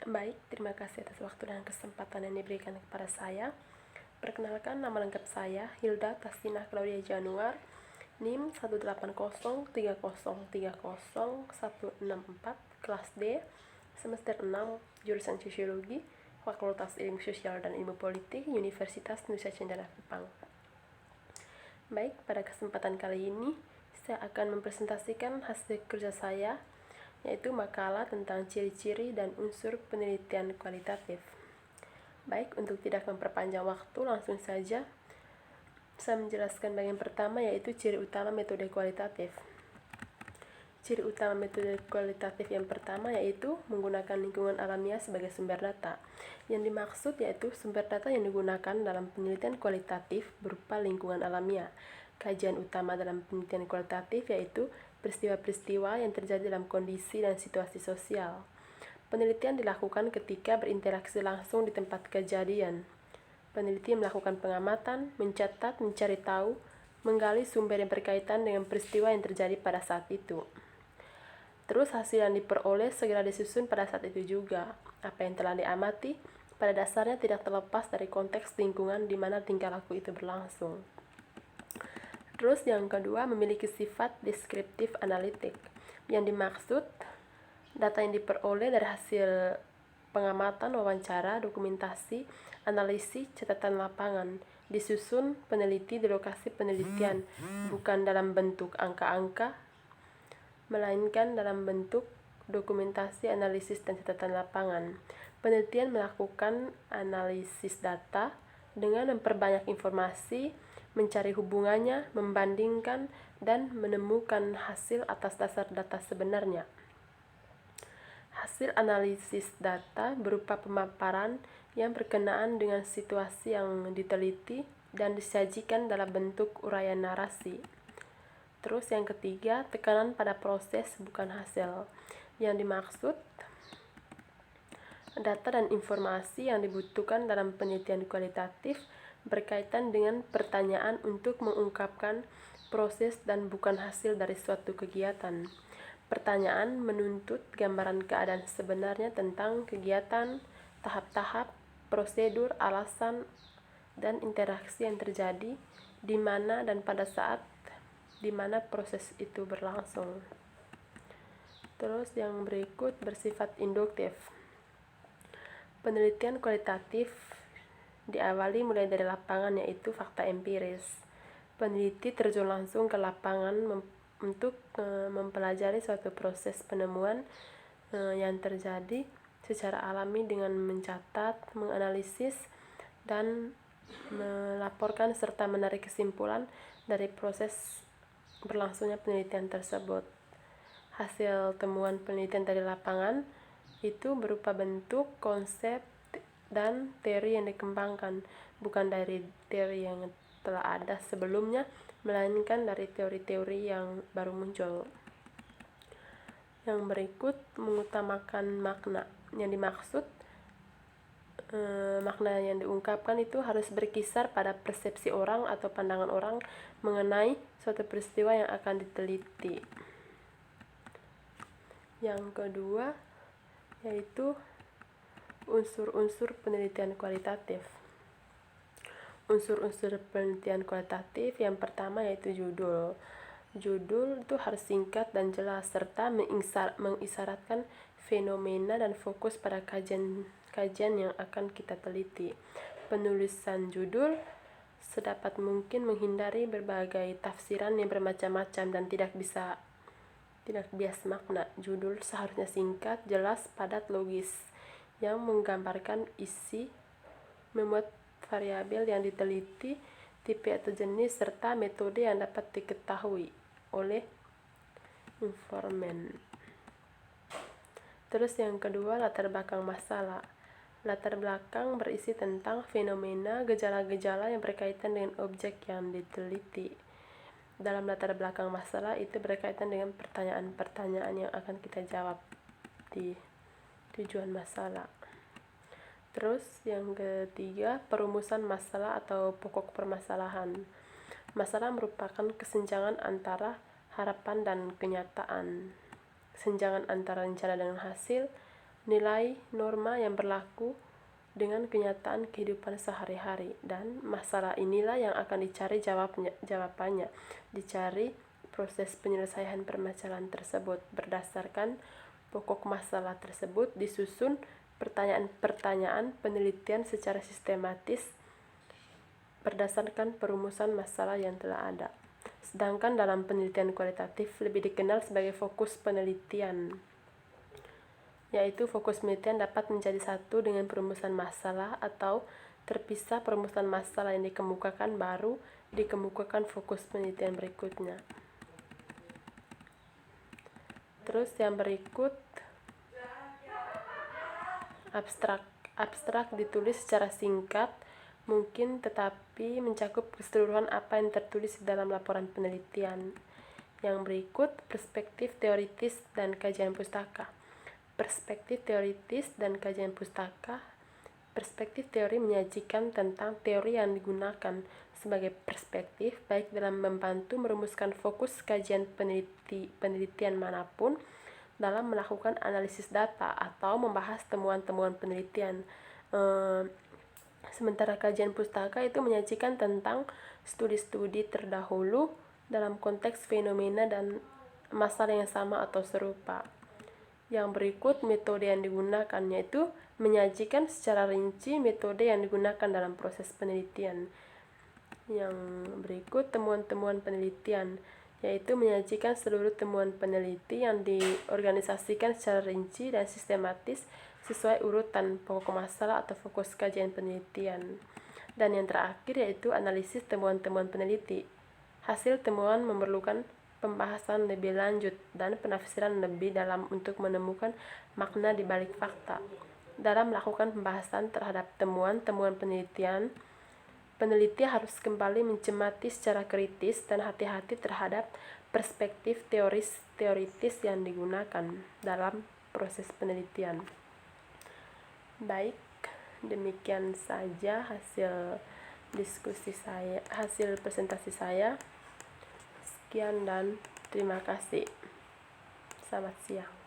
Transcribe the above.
Baik, terima kasih atas waktu dan kesempatan yang diberikan kepada saya. Perkenalkan, nama lengkap saya Hilda Tastinah Claudia Januar, NIM 18030301664, kelas D, semester 6, jurusan Sosiologi, Fakultas Ilmu Sosial dan Ilmu Politik, Universitas Nusa Cendana Kupang. Baik, pada kesempatan kali ini saya akan mempresentasikan hasil kerja saya, yaitu makalah tentang ciri-ciri dan unsur penelitian kualitatif. Baik, untuk tidak memperpanjang waktu, langsung saja saya menjelaskan bagian pertama, yaitu ciri utama metode kualitatif. Ciri utama metode kualitatif yang pertama yaitu menggunakan lingkungan alamiah sebagai sumber data. Yang dimaksud yaitu sumber data yang digunakan dalam penelitian kualitatif berupa lingkungan alamiah. Kajian utama dalam penelitian kualitatif yaitu peristiwa-peristiwa yang terjadi dalam kondisi dan situasi sosial. Penelitian dilakukan ketika berinteraksi langsung di tempat kejadian. Peneliti melakukan pengamatan, mencatat, mencari tahu, menggali sumber yang berkaitan dengan peristiwa yang terjadi pada saat itu. Terus hasil yang diperoleh segera disusun pada saat itu juga. Apa yang telah diamati pada dasarnya tidak terlepas dari konteks lingkungan di mana tingkah laku itu berlangsung. Terus yang kedua, memiliki sifat deskriptif analitik. Yang dimaksud, data yang diperoleh dari hasil pengamatan, wawancara, dokumentasi, analisis, catatan lapangan, disusun peneliti di lokasi penelitian, bukan dalam bentuk angka-angka, melainkan dalam bentuk dokumentasi, analisis, dan catatan lapangan. Penelitian melakukan analisis data dengan memperbanyak informasi, mencari hubungannya, membandingkan, dan menemukan hasil atas dasar data sebenarnya. Hasil analisis data berupa pemaparan yang berkenaan dengan situasi yang diteliti dan disajikan dalam bentuk uraian narasi. Terus yang ketiga, tekanan pada proses bukan hasil. Yang dimaksud, data dan informasi yang dibutuhkan dalam penelitian kualitatif berkaitan dengan pertanyaan untuk mengungkapkan proses dan bukan hasil dari suatu kegiatan. Pertanyaan menuntut gambaran keadaan sebenarnya tentang kegiatan, tahap-tahap, prosedur, alasan, dan interaksi yang terjadi di mana dan pada saat di mana proses itu berlangsung. Terus yang berikut bersifat induktif. Penelitian kualitatif diawali mulai dari lapangan, yaitu fakta empiris. Peneliti terjun langsung ke lapangan untuk mempelajari suatu proses penemuan yang terjadi secara alami dengan mencatat, menganalisis, dan melaporkan serta menarik kesimpulan dari proses berlangsungnya penelitian tersebut. Hasil temuan penelitian dari lapangan itu berupa bentuk, konsep, dan teori yang dikembangkan, bukan dari teori yang telah ada sebelumnya, melainkan dari teori-teori yang baru muncul. Yang berikut mengutamakan makna. Yang dimaksud, makna yang diungkapkan itu harus berkisar pada persepsi orang atau pandangan orang mengenai suatu peristiwa yang akan diteliti. Yang kedua yaitu unsur-unsur penelitian kualitatif. Unsur-unsur penelitian kualitatif yang pertama yaitu judul. Judul itu harus singkat dan jelas serta mengisyaratkan fenomena dan fokus pada kajian yang akan kita teliti. Penulisan judul sedapat mungkin menghindari berbagai tafsiran yang bermacam-macam dan tidak bias makna. Judul seharusnya singkat, jelas, padat, logis, yang menggambarkan isi, memuat variabel yang diteliti, tipe atau jenis, serta metode yang dapat diketahui oleh informan. Terus yang kedua, latar belakang masalah. Latar belakang berisi tentang fenomena, gejala-gejala yang berkaitan dengan objek yang diteliti. Dalam latar belakang masalah itu berkaitan dengan pertanyaan-pertanyaan yang akan kita jawab di tujuan masalah. Terus yang ketiga, perumusan masalah atau pokok permasalahan. Masalah merupakan kesenjangan antara harapan dan kenyataan, kesenjangan antara rencana dengan hasil, nilai norma yang berlaku dengan kenyataan kehidupan sehari-hari, dan masalah inilah yang akan dicari jawabannya. Dicari proses penyelesaian permasalahan tersebut. Berdasarkan pokok masalah tersebut disusun pertanyaan-pertanyaan penelitian secara sistematis berdasarkan perumusan masalah yang telah ada. Sedangkan dalam penelitian kualitatif lebih dikenal sebagai fokus penelitian, yaitu fokus penelitian dapat menjadi satu dengan perumusan masalah atau terpisah perumusan masalah yang dikemukakan baru dikemukakan fokus penelitian berikutnya. Terus yang berikut, abstrak ditulis secara singkat mungkin tetapi mencakup keseluruhan apa yang tertulis di dalam laporan penelitian. Yang berikut, perspektif teoritis dan kajian pustaka. Perspektif teoritis dan kajian pustaka. Perspektif teori menyajikan tentang teori yang digunakan sebagai perspektif baik dalam membantu merumuskan fokus kajian penelitian manapun, dalam melakukan analisis data atau membahas temuan-temuan penelitian. Sementara kajian pustaka itu menyajikan tentang studi-studi terdahulu dalam konteks fenomena dan masalah yang sama atau serupa. Yang berikut metode yang digunakan, yaitu menyajikan secara rinci metode yang digunakan dalam proses penelitian. Yang berikut temuan-temuan penelitian, yaitu menyajikan seluruh temuan peneliti yang diorganisasikan secara rinci dan sistematis sesuai urutan pokok masalah atau fokus kajian penelitian. Dan yang terakhir yaitu analisis temuan-temuan peneliti. Hasil temuan memerlukan pembahasan lebih lanjut dan penafsiran lebih dalam untuk menemukan makna di balik fakta. Dalam melakukan pembahasan terhadap temuan-temuan penelitian, peneliti harus kembali mencermati secara kritis dan hati-hati terhadap perspektif teoritis yang digunakan dalam proses penelitian. Baik, demikian saja hasil presentasi saya. Sekian dan terima kasih. Selamat siang.